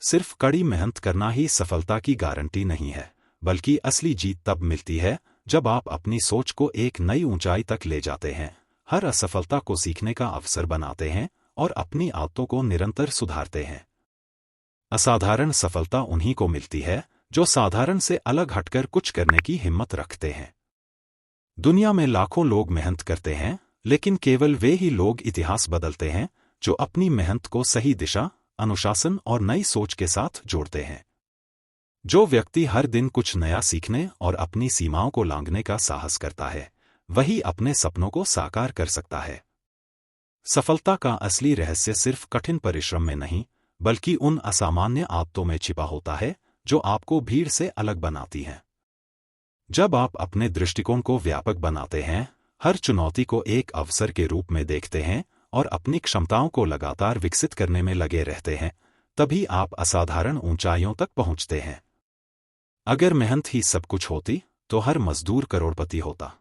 सिर्फ कड़ी मेहनत करना ही सफलता की गारंटी नहीं है, बल्कि असली जीत तब मिलती है जब आप अपनी सोच को एक नई ऊंचाई तक ले जाते हैं, हर असफलता को सीखने का अवसर बनाते हैं और अपनी आदतों को निरंतर सुधारते हैं। असाधारण सफलता उन्हीं को मिलती है जो साधारण से अलग हटकर कुछ करने की हिम्मत रखते हैं। दुनिया में लाखों लोग मेहनत करते हैं, लेकिन केवल वे ही लोग इतिहास बदलते हैं जो अपनी मेहनत को सही दिशा, अनुशासन और नई सोच के साथ जोड़ते हैं। जो व्यक्ति हर दिन कुछ नया सीखने और अपनी सीमाओं को लांघने का साहस करता है, वही अपने सपनों को साकार कर सकता है। सफलता का असली रहस्य सिर्फ कठिन परिश्रम में नहीं, बल्कि उन असामान्य आदतों में छिपा होता है जो आपको भीड़ से अलग बनाती हैं। जब आप अपने दृष्टिकोण को व्यापक बनाते हैं, हर चुनौती को एक अवसर के रूप में देखते हैं और अपनी क्षमताओं को लगातार विकसित करने में लगे रहते हैं, तभी आप असाधारण ऊंचाइयों तक पहुंचते हैं। अगर मेहनत ही सब कुछ होती, तो हर मजदूर करोड़पति होता।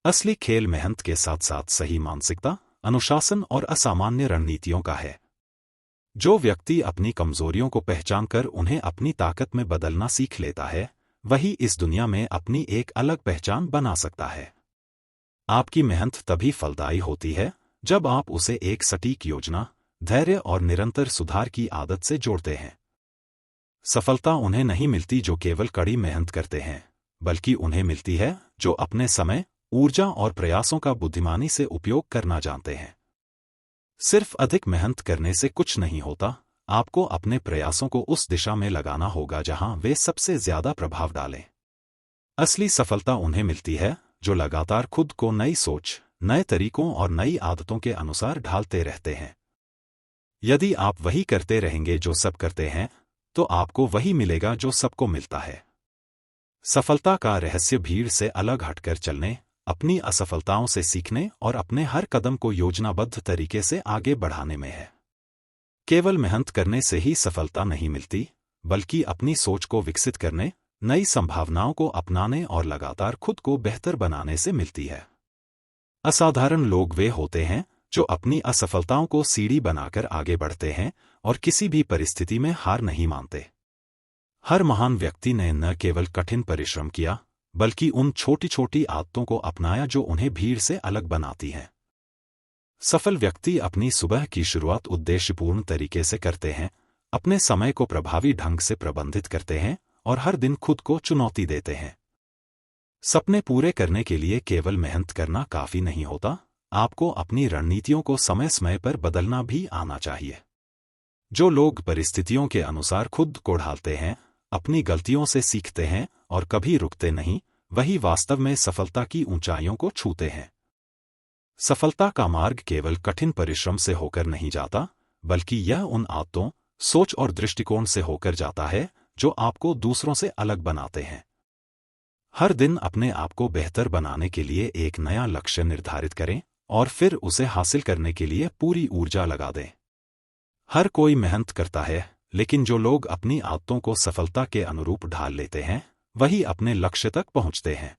असली खेल मेहनत के साथ साथ सही मानसिकता, अनुशासन और असामान्य रणनीतियों का है। जो व्यक्ति अपनी कमजोरियों को पहचानकर उन्हें अपनी ताकत में बदलना सीख लेता है, वही इस दुनिया में अपनी एक अलग पहचान बना सकता है। आपकी मेहनत तभी फलदायी होती है जब आप उसे एक सटीक योजना, धैर्य और निरंतर सुधार की आदत से जोड़ते हैं। सफलता उन्हें नहीं मिलती जो केवल कड़ी मेहनत करते हैं, बल्कि उन्हें मिलती है जो अपने समय, ऊर्जा और प्रयासों का बुद्धिमानी से उपयोग करना जानते हैं। सिर्फ अधिक मेहनत करने से कुछ नहीं होता, आपको अपने प्रयासों को उस दिशा में लगाना होगा जहां वे सबसे ज्यादा प्रभाव डालें। असली सफलता उन्हें मिलती है जो लगातार खुद को नई सोच, नए तरीकों और नई आदतों के अनुसार ढालते रहते हैं। यदि आप वही करते रहेंगे जो सब करते हैं, तो आपको वही मिलेगा जो सबको मिलता है। सफलता का रहस्य भीड़ से अलग हटकर चलने, अपनी असफलताओं से सीखने और अपने हर कदम को योजनाबद्ध तरीके से आगे बढ़ाने में है। केवल मेहनत करने से ही सफलता नहीं मिलती, बल्कि अपनी सोच को विकसित करने, नई संभावनाओं को अपनाने और लगातार खुद को बेहतर बनाने से मिलती है। असाधारण लोग वे होते हैं जो अपनी असफलताओं को सीढ़ी बनाकर आगे बढ़ते हैं और किसी भी परिस्थिति में हार नहीं मानते। हर महान व्यक्ति ने न केवल कठिन परिश्रम किया, बल्कि उन छोटी छोटी आदतों को अपनाया जो उन्हें भीड़ से अलग बनाती हैं। सफल व्यक्ति अपनी सुबह की शुरुआत उद्देश्यपूर्ण तरीके से करते हैं, अपने समय को प्रभावी ढंग से प्रबंधित करते हैं और हर दिन खुद को चुनौती देते हैं। सपने पूरे करने के लिए केवल मेहनत करना काफी नहीं होता, आपको अपनी रणनीतियों को समय समय पर बदलना भी आना चाहिए। जो लोग परिस्थितियों के अनुसार खुद को ढालते हैं, अपनी गलतियों से सीखते हैं और कभी रुकते नहीं, वही वास्तव में सफलता की ऊंचाइयों को छूते हैं। सफलता का मार्ग केवल कठिन परिश्रम से होकर नहीं जाता, बल्कि यह उन आदतों, सोच और दृष्टिकोण से होकर जाता है जो आपको दूसरों से अलग बनाते हैं। हर दिन अपने आप को बेहतर बनाने के लिए एक नया लक्ष्य निर्धारित करें और फिर उसे हासिल करने के लिए पूरी ऊर्जा लगा दें। हर कोई मेहनत करता है, लेकिन जो लोग अपनी आदतों को सफलता के अनुरूप ढाल लेते हैं, वही अपने लक्ष्य तक पहुंचते हैं।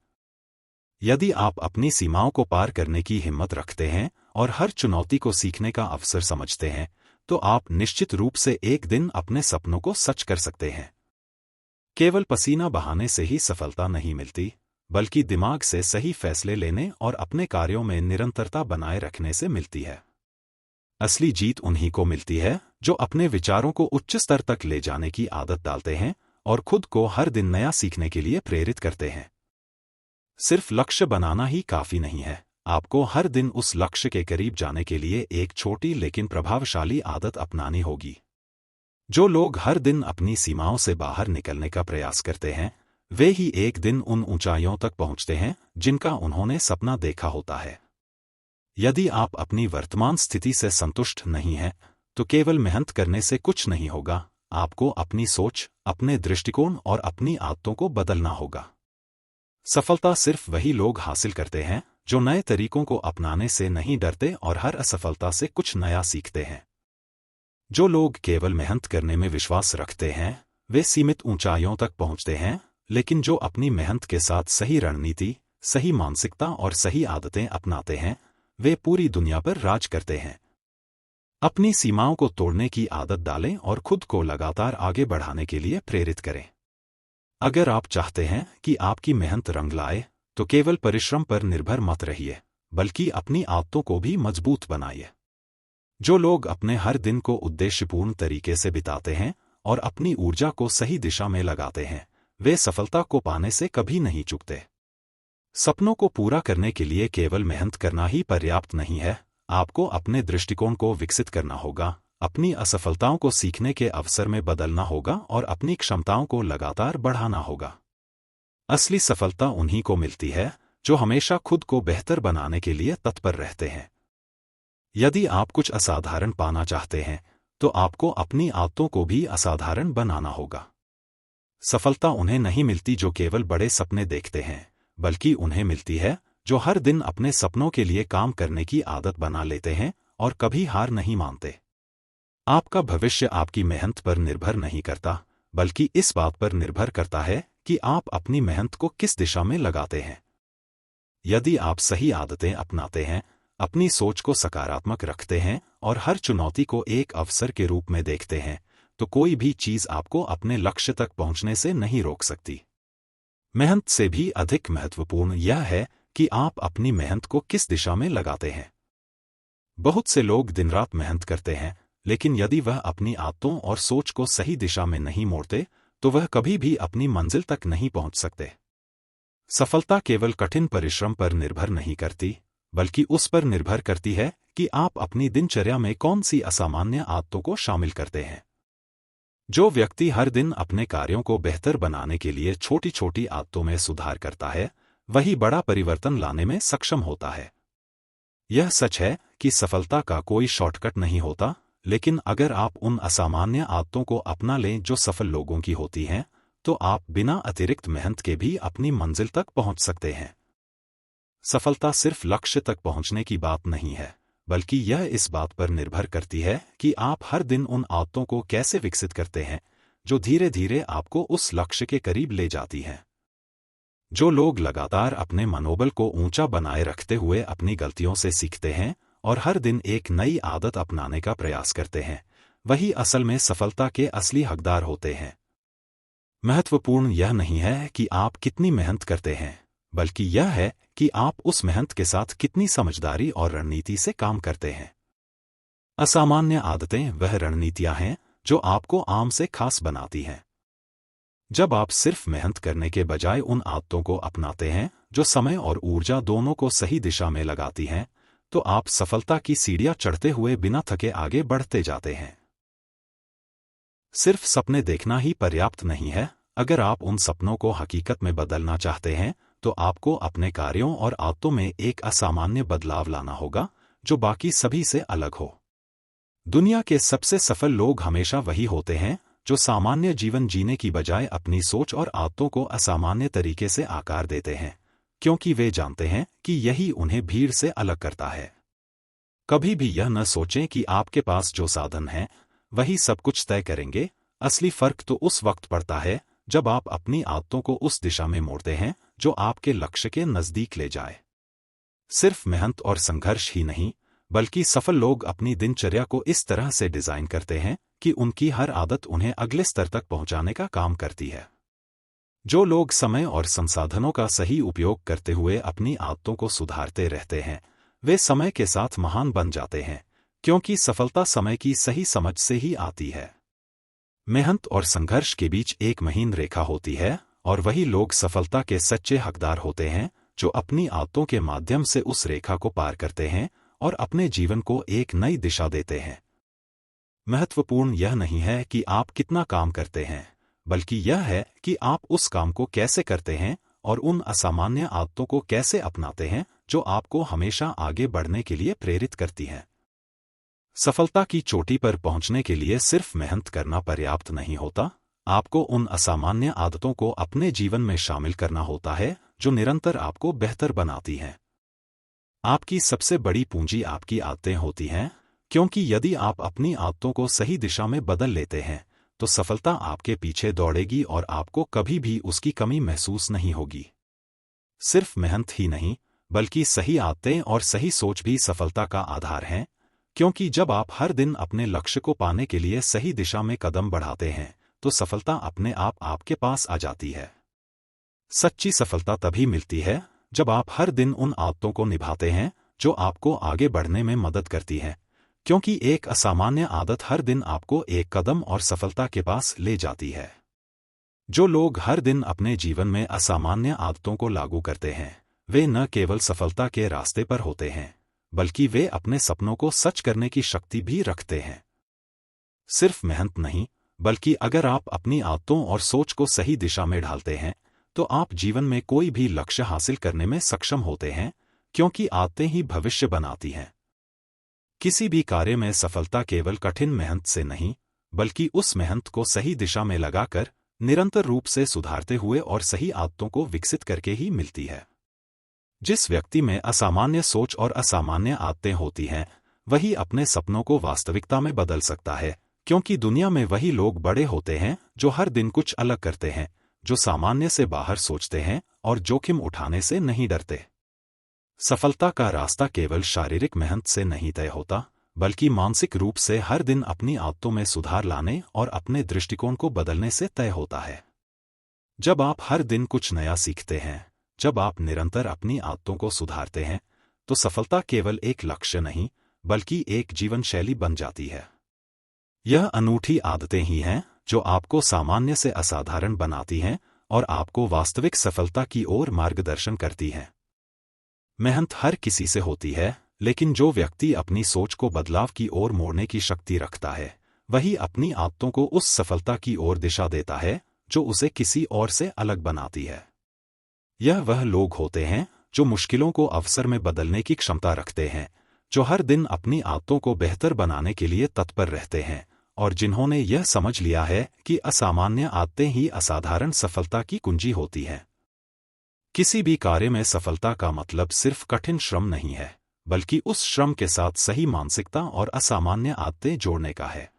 यदि आप अपनी सीमाओं को पार करने की हिम्मत रखते हैं और हर चुनौती को सीखने का अवसर समझते हैं, तो आप निश्चित रूप से एक दिन अपने सपनों को सच कर सकते हैं। केवल पसीना बहाने से ही सफलता नहीं मिलती, बल्कि दिमाग से सही फैसले लेने और अपने कार्यों में निरंतरता बनाए रखने से मिलती है। असली जीत उन्हीं को मिलती है जो अपने विचारों को उच्च स्तर तक ले जाने की आदत डालते हैं और खुद को हर दिन नया सीखने के लिए प्रेरित करते हैं। सिर्फ लक्ष्य बनाना ही काफी नहीं है, आपको हर दिन उस लक्ष्य के करीब जाने के लिए एक छोटी लेकिन प्रभावशाली आदत अपनानी होगी। जो लोग हर दिन अपनी सीमाओं से बाहर निकलने का प्रयास करते हैं, वे ही एक दिन उन ऊंचाइयों तक पहुंचते हैं जिनका उन्होंने सपना देखा होता है। यदि आप अपनी वर्तमान स्थिति से संतुष्ट नहीं हैं, तो केवल मेहनत करने से कुछ नहीं होगा, आपको अपनी सोच, अपने दृष्टिकोण और अपनी आदतों को बदलना होगा। सफलता सिर्फ वही लोग हासिल करते हैं जो नए तरीकों को अपनाने से नहीं डरते और हर असफलता से कुछ नया सीखते हैं। जो लोग केवल मेहनत करने में विश्वास रखते हैं, वे सीमित ऊंचाइयों तक पहुंचते हैं, लेकिन जो अपनी मेहनत के साथ सही रणनीति, सही मानसिकता और सही आदतें अपनाते हैं, वे पूरी दुनिया पर राज करते हैं। अपनी सीमाओं को तोड़ने की आदत डालें और खुद को लगातार आगे बढ़ाने के लिए प्रेरित करें। अगर आप चाहते हैं कि आपकी मेहनत रंग लाए, तो केवल परिश्रम पर निर्भर मत रहिए, बल्कि अपनी आदतों को भी मजबूत बनाइए। जो लोग अपने हर दिन को उद्देश्यपूर्ण तरीके से बिताते हैं और अपनी ऊर्जा को सही दिशा में लगाते हैं, वे सफलता को पाने से कभी नहीं चूकते। सपनों को पूरा करने के लिए केवल मेहनत करना ही पर्याप्त नहीं है, आपको अपने दृष्टिकोण को विकसित करना होगा, अपनी असफलताओं को सीखने के अवसर में बदलना होगा और अपनी क्षमताओं को लगातार बढ़ाना होगा। असली सफलता उन्हीं को मिलती है जो हमेशा खुद को बेहतर बनाने के लिए तत्पर रहते हैं। यदि आप कुछ असाधारण पाना चाहते हैं, तो आपको अपनी आदतों को भी असाधारण बनाना होगा। सफलता उन्हें नहीं मिलती जो केवल बड़े सपने देखते हैं, बल्कि उन्हें मिलती है जो हर दिन अपने सपनों के लिए काम करने की आदत बना लेते हैं और कभी हार नहीं मानते। आपका भविष्य आपकी मेहनत पर निर्भर नहीं करता, बल्कि इस बात पर निर्भर करता है कि आप अपनी मेहनत को किस दिशा में लगाते हैं। यदि आप सही आदतें अपनाते हैं, अपनी सोच को सकारात्मक रखते हैं और हर चुनौती को एक अवसर के रूप में देखते हैं, तो कोई भी चीज आपको अपने लक्ष्य तक पहुंचने से नहीं रोक सकती। मेहनत से भी अधिक महत्वपूर्ण यह है कि आप अपनी मेहनत को किस दिशा में लगाते हैं। बहुत से लोग दिन रात मेहनत करते हैं, लेकिन यदि वह अपनी आदतों और सोच को सही दिशा में नहीं मोड़ते, तो वह कभी भी अपनी मंजिल तक नहीं पहुंच सकते। सफलता केवल कठिन परिश्रम पर निर्भर नहीं करती, बल्कि उस पर निर्भर करती है कि आप अपनी दिनचर्या में कौन सी असामान्य आदतों को शामिल करते हैं। जो व्यक्ति हर दिन अपने कार्यों को बेहतर बनाने के लिए छोटी छोटी आदतों में सुधार करता है, वही बड़ा परिवर्तन लाने में सक्षम होता है। यह सच है कि सफलता का कोई शॉर्टकट नहीं होता, लेकिन अगर आप उन असामान्य आदतों को अपना लें जो सफल लोगों की होती हैं, तो आप बिना अतिरिक्त मेहनत के भी अपनी मंजिल तक पहुंच सकते हैं। सफलता सिर्फ लक्ष्य तक पहुंचने की बात नहीं है, बल्कि यह इस बात पर निर्भर करती है कि आप हर दिन उन आदतों को कैसे विकसित करते हैं जो धीरे धीरे आपको उस लक्ष्य के करीब ले जाती हैं। जो लोग लगातार अपने मनोबल को ऊंचा बनाए रखते हुए अपनी गलतियों से सीखते हैं और हर दिन एक नई आदत अपनाने का प्रयास करते हैं, वही असल में सफलता के असली हकदार होते हैं। महत्वपूर्ण यह नहीं है कि आप कितनी मेहनत करते हैं, बल्कि यह है कि आप उस मेहनत के साथ कितनी समझदारी और रणनीति से काम करते हैं। असामान्य आदतें वह रणनीतियां हैं जो आपको आम से खास बनाती हैं। जब आप सिर्फ मेहनत करने के बजाय उन आदतों को अपनाते हैं जो समय और ऊर्जा दोनों को सही दिशा में लगाती हैं, तो आप सफलता की सीढ़ियां चढ़ते हुए बिना थके आगे बढ़ते जाते हैं। सिर्फ सपने देखना ही पर्याप्त नहीं है। अगर आप उन सपनों को हकीकत में बदलना चाहते हैं, तो आपको अपने कार्यों और आदतों में एक असामान्य बदलाव लाना होगा जो बाकी सभी से अलग हो। दुनिया के सबसे सफल लोग हमेशा वही होते हैं जो सामान्य जीवन जीने की बजाय अपनी सोच और आदतों को असामान्य तरीके से आकार देते हैं, क्योंकि वे जानते हैं कि यही उन्हें भीड़ से अलग करता है। कभी भी यह न सोचें कि आपके पास जो साधन हैं वही सब कुछ तय करेंगे। असली फर्क तो उस वक्त पड़ता है जब आप अपनी आदतों को उस दिशा में मोड़ते हैं जो आपके लक्ष्य के नजदीक ले जाए। सिर्फ मेहनत और संघर्ष ही नहीं, बल्कि सफल लोग अपनी दिनचर्या को इस तरह से डिजाइन करते हैं कि उनकी हर आदत उन्हें अगले स्तर तक पहुंचाने का काम करती है। जो लोग समय और संसाधनों का सही उपयोग करते हुए अपनी आदतों को सुधारते रहते हैं, वे समय के साथ महान बन जाते हैं, क्योंकि सफलता समय की सही समझ से ही आती है। मेहनत और संघर्ष के बीच एक महीन रेखा होती है, और वही लोग सफलता के सच्चे हकदार होते हैं जो अपनी आदतों के माध्यम से उस रेखा को पार करते हैं और अपने जीवन को एक नई दिशा देते हैं। महत्वपूर्ण यह नहीं है कि आप कितना काम करते हैं, बल्कि यह है कि आप उस काम को कैसे करते हैं और उन असामान्य आदतों को कैसे अपनाते हैं जो आपको हमेशा आगे बढ़ने के लिए प्रेरित करती हैं। सफलता की चोटी पर पहुंचने के लिए सिर्फ मेहनत करना पर्याप्त नहीं होता, आपको उन असामान्य आदतों को अपने जीवन में शामिल करना होता है जो निरंतर आपको बेहतर बनाती हैं। आपकी सबसे बड़ी पूंजी आपकी आदतें होती हैं, क्योंकि यदि आप अपनी आदतों को सही दिशा में बदल लेते हैं, तो सफलता आपके पीछे दौड़ेगी और आपको कभी भी उसकी कमी महसूस नहीं होगी। सिर्फ मेहनत ही नहीं, बल्कि सही आदतें और सही सोच भी सफलता का आधार हैं। क्योंकि जब आप हर दिन अपने लक्ष्य को पाने के लिए सही दिशा में कदम बढ़ाते हैं तो सफलता अपने आप आपके पास आ जाती है। सच्ची सफलता तभी मिलती है जब आप हर दिन उन आदतों को निभाते हैं जो आपको आगे बढ़ने में मदद करती हैं, क्योंकि एक असामान्य आदत हर दिन आपको एक कदम और सफलता के पास ले जाती है। जो लोग हर दिन अपने जीवन में असामान्य आदतों को लागू करते हैं वे न केवल सफलता के रास्ते पर होते हैं बल्कि वे अपने सपनों को सच करने की शक्ति भी रखते हैं। सिर्फ मेहनत नहीं, बल्कि अगर आप अपनी आदतों और सोच को सही दिशा में ढालते हैं तो आप जीवन में कोई भी लक्ष्य हासिल करने में सक्षम होते हैं, क्योंकि आदतें ही भविष्य बनाती हैं। किसी भी कार्य में सफलता केवल कठिन मेहनत से नहीं, बल्कि उस मेहनत को सही दिशा में लगाकर निरंतर रूप से सुधारते हुए और सही आदतों को विकसित करके ही मिलती है। जिस व्यक्ति में असामान्य सोच और असामान्य आदतें होती हैं वही अपने सपनों को वास्तविकता में बदल सकता है, क्योंकि दुनिया में वही लोग बड़े होते हैं जो हर दिन कुछ अलग करते हैं, जो सामान्य से बाहर सोचते हैं और जोखिम उठाने से नहीं डरते। सफलता का रास्ता केवल शारीरिक मेहनत से नहीं तय होता, बल्कि मानसिक रूप से हर दिन अपनी आदतों में सुधार लाने और अपने दृष्टिकोण को बदलने से तय होता है। जब आप हर दिन कुछ नया सीखते हैं, जब आप निरंतर अपनी आदतों को सुधारते हैं, तो सफलता केवल एक लक्ष्य नहीं बल्कि एक जीवन शैली बन जाती है। यह अनूठी आदतें ही हैं जो आपको सामान्य से असाधारण बनाती हैं और आपको वास्तविक सफलता की ओर मार्गदर्शन करती हैं। मेहनत हर किसी से होती है, लेकिन जो व्यक्ति अपनी सोच को बदलाव की ओर मोड़ने की शक्ति रखता है वही अपनी आदतों को उस सफलता की ओर दिशा देता है जो उसे किसी और से अलग बनाती है। यह वह लोग होते हैं जो मुश्किलों को अवसर में बदलने की क्षमता रखते हैं, जो हर दिन अपनी आदतों को बेहतर बनाने के लिए तत्पर रहते हैं और जिन्होंने यह समझ लिया है कि असामान्य आदतें ही असाधारण सफलता की कुंजी होती हैं। किसी भी कार्य में सफलता का मतलब सिर्फ कठिन श्रम नहीं है, बल्कि उस श्रम के साथ सही मानसिकता और असामान्य आदतें जोड़ने का है।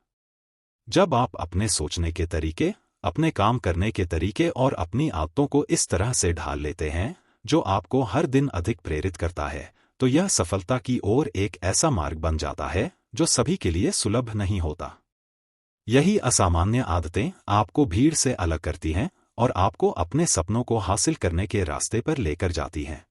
जब आप अपने सोचने के तरीके, अपने काम करने के तरीके और अपनी आदतों को इस तरह से ढाल लेते हैं जो आपको हर दिन अधिक प्रेरित करता है, तो यह सफलता की ओर एक ऐसा मार्ग बन जाता है जो सभी के लिए सुलभ नहीं होता। यही असामान्य आदतें आपको भीड़ से अलग करती हैं और आपको अपने सपनों को हासिल करने के रास्ते पर लेकर जाती हैं।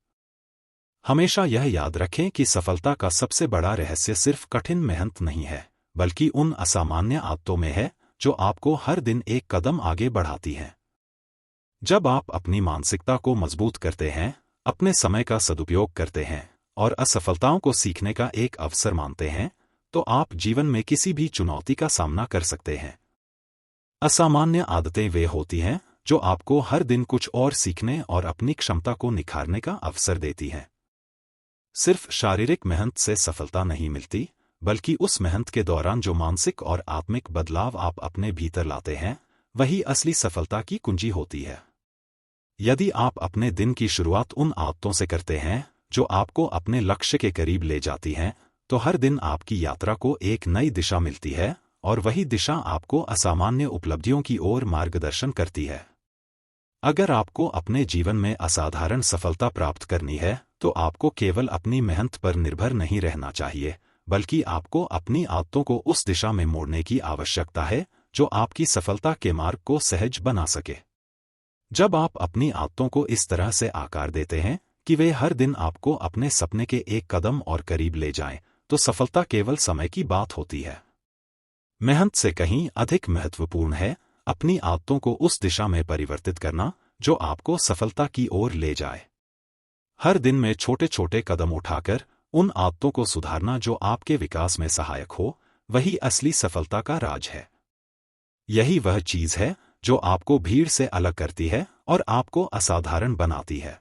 हमेशा यह याद रखें कि सफलता का सबसे बड़ा रहस्य सिर्फ कठिन मेहनत नहीं है, बल्कि उन असामान्य आदतों में है जो आपको हर दिन एक कदम आगे बढ़ाती हैं। जब आप अपनी मानसिकता को मजबूत करते हैं, अपने समय का सदुपयोग करते हैं और असफलताओं को सीखने का एक अवसर मानते हैं, तो आप जीवन में किसी भी चुनौती का सामना कर सकते हैं। असामान्य आदतें वे होती हैं जो आपको हर दिन कुछ और सीखने और अपनी क्षमता को निखारने का अवसर देती हैं। सिर्फ शारीरिक मेहनत से सफलता नहीं मिलती, बल्कि उस मेहनत के दौरान जो मानसिक और आत्मिक बदलाव आप अपने भीतर लाते हैं वही असली सफलता की कुंजी होती है। यदि आप अपने दिन की शुरुआत उन आदतों से करते हैं जो आपको अपने लक्ष्य के करीब ले जाती हैं, तो हर दिन आपकी यात्रा को एक नई दिशा मिलती है और वही दिशा आपको असामान्य उपलब्धियों की ओर मार्गदर्शन करती है। अगर आपको अपने जीवन में असाधारण सफलता प्राप्त करनी है, तो आपको केवल अपनी मेहनत पर निर्भर नहीं रहना चाहिए, बल्कि आपको अपनी आदतों को उस दिशा में मोड़ने की आवश्यकता है जो आपकी सफलता के मार्ग को सहज बना सके। जब आप अपनी आदतों को इस तरह से आकार देते हैं कि वे हर दिन आपको अपने सपने के एक कदम और करीब ले जाएं, तो सफलता केवल समय की बात होती है। मेहनत से कहीं अधिक महत्वपूर्ण है अपनी आदतों को उस दिशा में परिवर्तित करना जो आपको सफलता की ओर ले जाए। हर दिन में छोटे छोटे कदम उठाकर उन आदतों को सुधारना जो आपके विकास में सहायक हो, वही असली सफलता का राज है। यही वह चीज है जो आपको भीड़ से अलग करती है और आपको असाधारण बनाती है।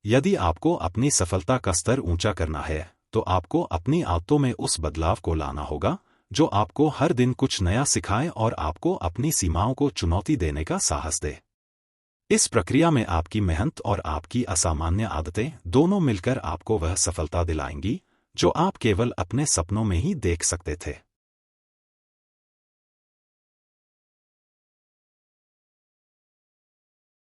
यदि आपको अपनी सफलता का स्तर ऊंचा करना है, तो आपको अपनी आदतों में उस बदलाव को लाना होगा जो आपको हर दिन कुछ नया सिखाए और आपको अपनी सीमाओं को चुनौती देने का साहस दे। इस प्रक्रिया में आपकी मेहनत और आपकी असामान्य आदतें दोनों मिलकर आपको वह सफलता दिलाएंगी जो आप केवल अपने सपनों में ही देख सकते थे।